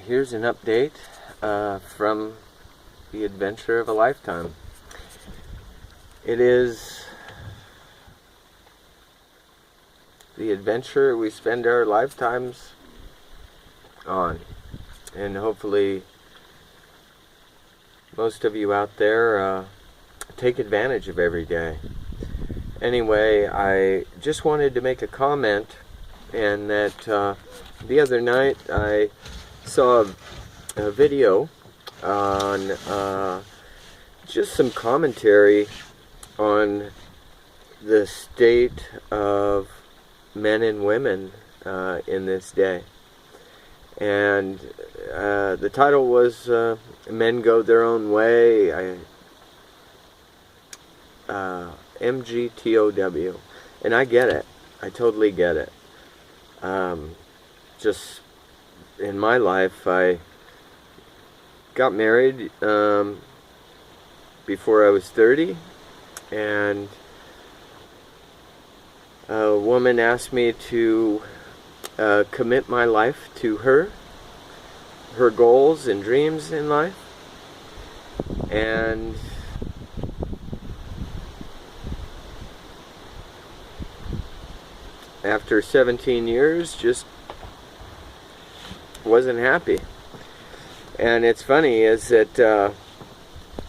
Here's an update from the adventure of a lifetime. It is the adventure we spend our lifetimes on, and hopefully most of you out there take advantage of every day. Anyway, I just wanted to make a comment, and that the other night I saw a video on just some commentary on the state of men and women in this day. And the title was Men Go Their Own Way, MGTOW. And I get it. I totally get it. Just in my life, I got married before I was 30, and a woman asked me to commit my life to her goals and dreams in life, and after 17 years, just wasn't happy. And it's funny is that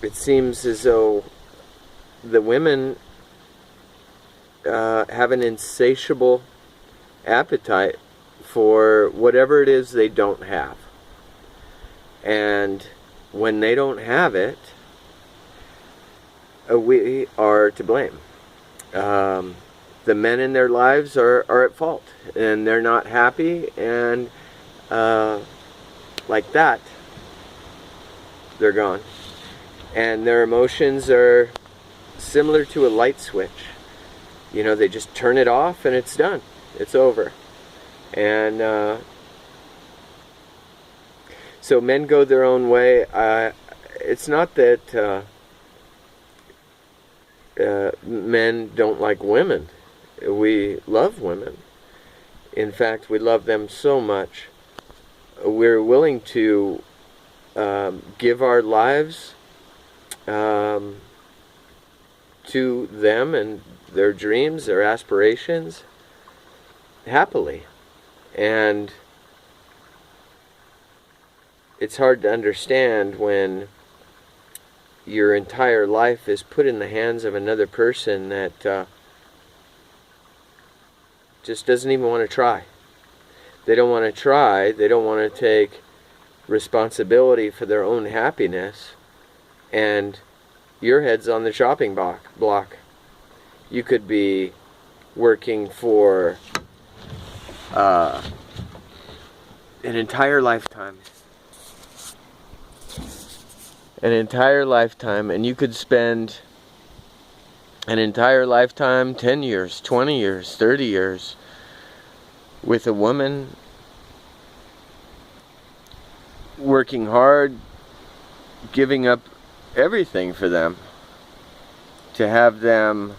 it seems as though the women have an insatiable appetite for whatever it is they don't have. And when they don't have it, we are to blame. The men in their lives are at fault, and they're not happy, and like that, they're gone. And their emotions are similar to a light switch. You know, they just turn it off and it's done. It's over. And so men go their own way. It's not that men don't like women. We love women. In fact, we love them so much. We're willing to give our lives to them and their dreams, their aspirations, happily. And it's hard to understand when your entire life is put in the hands of another person that just doesn't even want to try. They don't want to try. They don't want to take responsibility for their own happiness. And your head's on the chopping block. You could be working for an entire lifetime. And you could spend an entire lifetime, 10 years, 20 years, 30 years, with a woman, working hard, giving up everything for them, to have them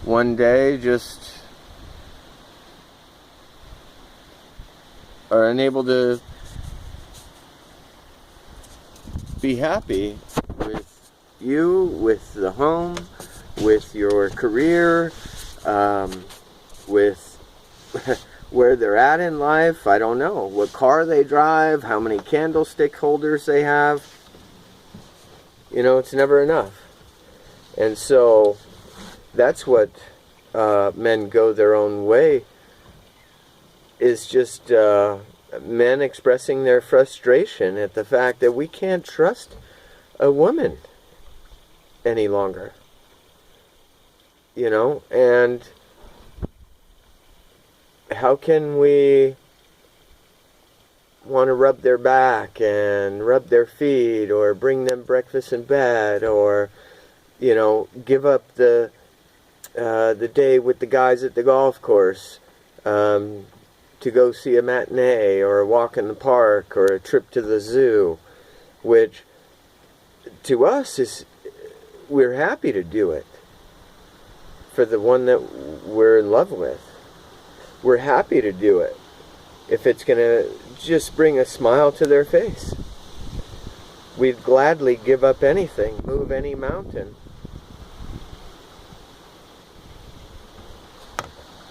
one day just are unable to be happy with you, with the home, with your career, with where they're at in life. I don't know what car they drive, how many candlestick holders they have. You know, it's never enough. And so that's what men go their own way is, just men expressing their frustration at the fact that we can't trust a woman any longer. You know, and how can we want to rub their back and rub their feet, or bring them breakfast in bed, or, you know, give up the day with the guys at the golf course to go see a matinee, or a walk in the park, or a trip to the zoo, which to us is, we're happy to do it for the one that we're in love with. We're happy to do it if it's going to just bring a smile to their face. We'd gladly give up anything, move any mountain.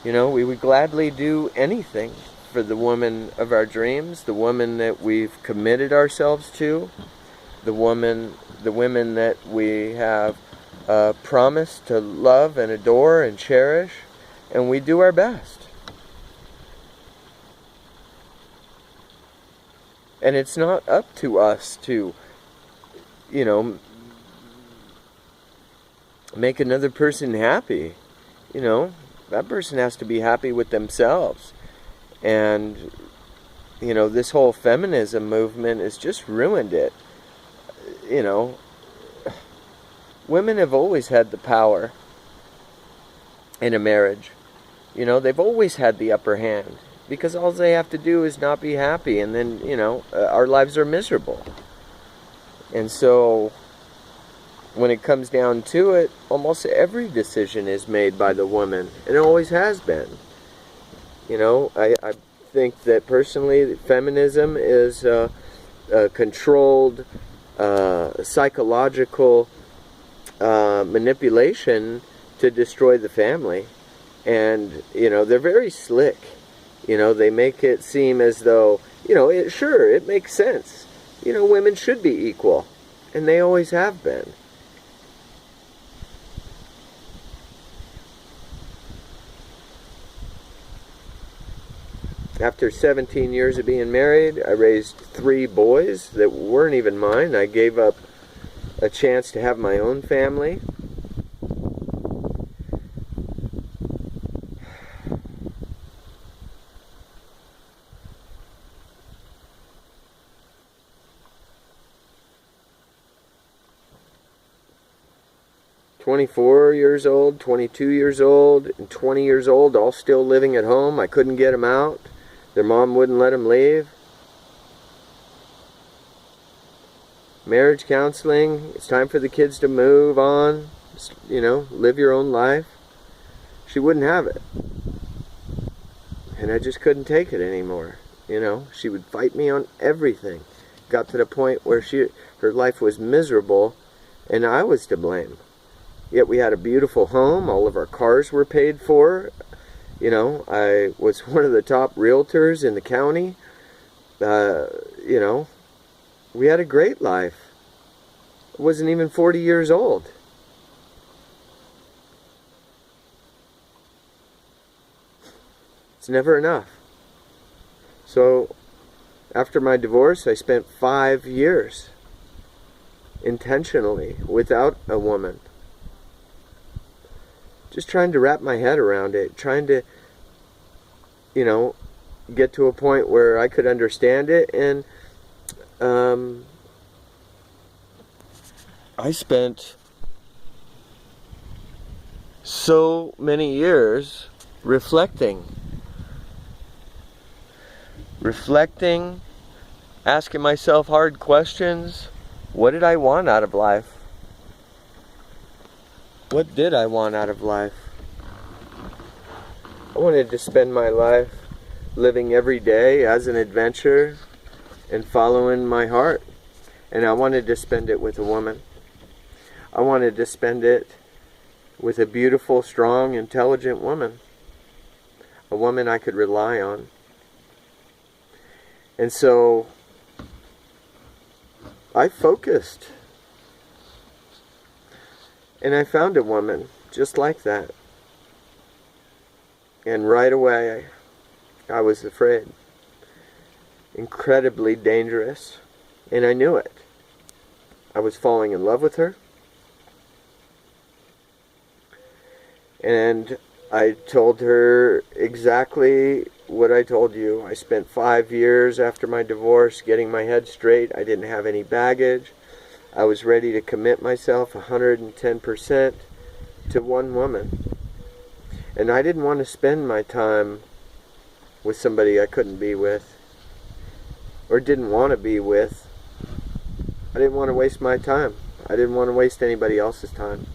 You know, we would gladly do anything for the woman of our dreams, the woman that we've committed ourselves to, the women that we have promised to love and adore and cherish, and we do our best. And it's not up to us to, you know, make another person happy. You know, that person has to be happy with themselves. And, you know, this whole feminism movement has just ruined it. You know, women have always had the power in a marriage. You know, they've always had the upper hand. Because all they have to do is not be happy, and then, you know, our lives are miserable. And so, when it comes down to it, almost every decision is made by the woman, and it always has been. You know, I think that personally, feminism is a controlled, psychological manipulation to destroy the family. And, you know, they're very slick. You know, they make it seem as though, you know, it makes sense. You know, women should be equal. And they always have been. After 17 years of being married, I raised 3 boys that weren't even mine. I gave up a chance to have my own family. 24 years old, 22 years old, and 20 years old, all still living at home. I couldn't get them out. Their mom wouldn't let them leave. Marriage counseling. It's time for the kids to move on. You know, live your own life. She wouldn't have it. And I just couldn't take it anymore. You know, she would fight me on everything. Got to the point where her life was miserable, and I was to blame. Yet we had a beautiful home. All of our cars were paid for. You know, I was one of the top realtors in the county. You know, we had a great life. I wasn't even 40 years old. It's never enough. So, after my divorce, I spent 5 years intentionally without a woman. Just trying to wrap my head around it, trying to, you know, get to a point where I could understand it. And I spent so many years reflecting, asking myself hard questions. What did I want out of life? What did I want out of life? I wanted to spend my life living every day as an adventure and following my heart. And I wanted to spend it with a woman. I wanted to spend it with a beautiful, strong, intelligent woman. A woman I could rely on. And so I focused. And I found a woman just like that. And right away, I was afraid. Incredibly dangerous. And I knew it. I was falling in love with her. And I told her exactly what I told you. I spent 5 years after my divorce getting my head straight. I didn't have any baggage. I was ready to commit myself 110% to one woman. And I didn't want to spend my time with somebody I couldn't be with, or didn't want to be with. I didn't want to waste my time. I didn't want to waste anybody else's time.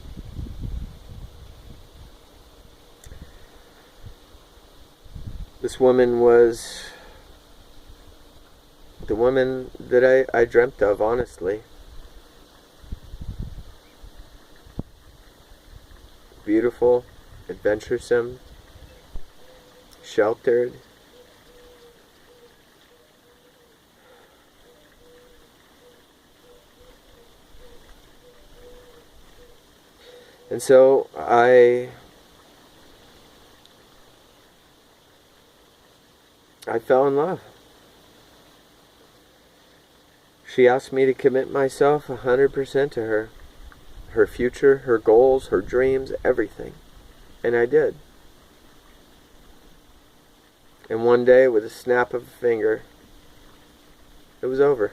This woman was the woman that I dreamt of, honestly. Beautiful, adventuresome, sheltered. And so I fell in love. She asked me to commit myself 100% to her. Her future, her goals, her dreams, everything. And I did. And one day, with a snap of a finger, it was over.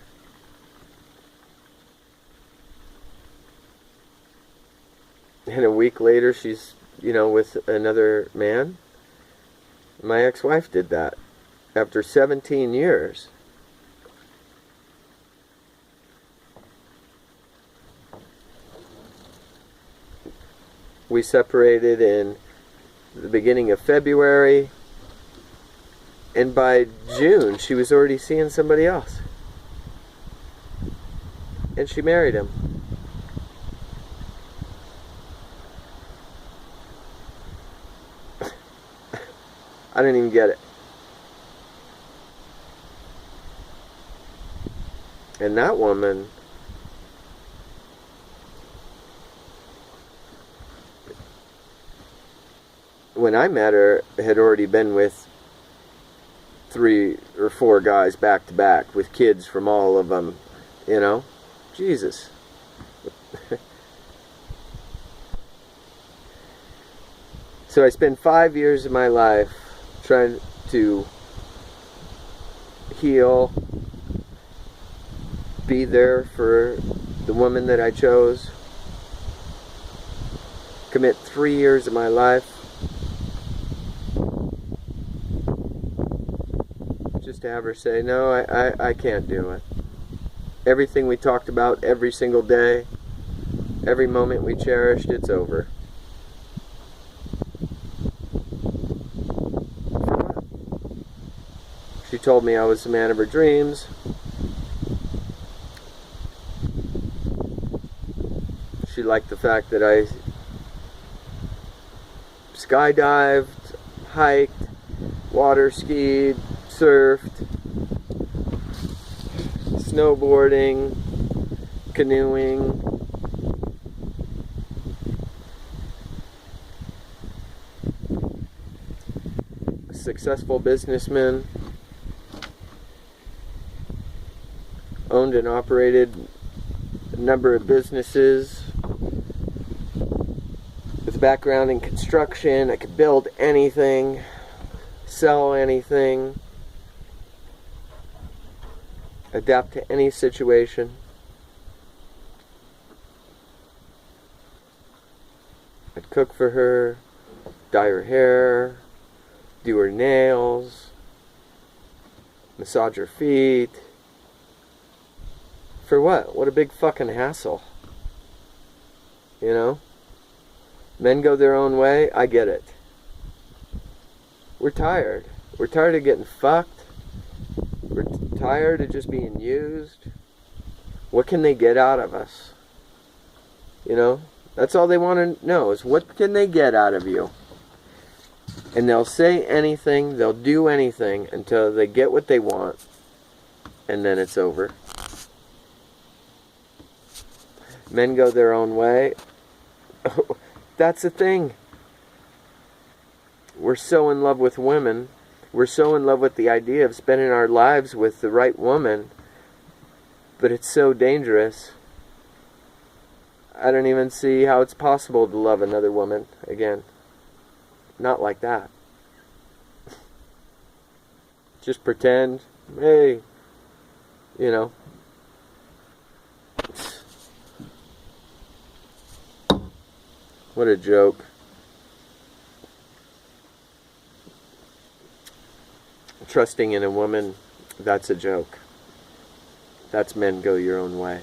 And a week later, she's, with another man. My ex-wife did that. After 17 years. We separated in the beginning of February. And by June, she was already seeing somebody else. And she married him. I didn't even get it. And that woman, when I met her, had already been with 3 or 4 guys back to back, with kids from all of them, Jesus. So I spent 5 years of my life trying to heal, be there for the woman that I chose, commit 3 years of my life just to have her say, no, I can't do it. Everything we talked about every single day, every moment we cherished, it's over. She told me I was the man of her dreams. She liked the fact that I skydived, hiked, water skied, surfed, snowboarding, canoeing. A successful businessman. Owned and operated a number of businesses. With a background in construction, I could build anything, sell anything, adapt to any situation. I'd cook for her, dye her hair, do her nails, massage her feet. For what? What a big fucking hassle. Men go their own way, I get it. We're tired. We're tired of getting fucked. We're tired of just being used. What can they get out of us? That's all they want to know, is what can they get out of you? And they'll say anything, they'll do anything until they get what they want. And then it's over. Men go their own way. That's the thing. We're so in love with women. We're so in love with the idea of spending our lives with the right woman. But it's so dangerous. I don't even see how it's possible to love another woman again. Not like that. Just pretend, hey, What a joke. Trusting in a woman, that's a joke. That's men go your own way.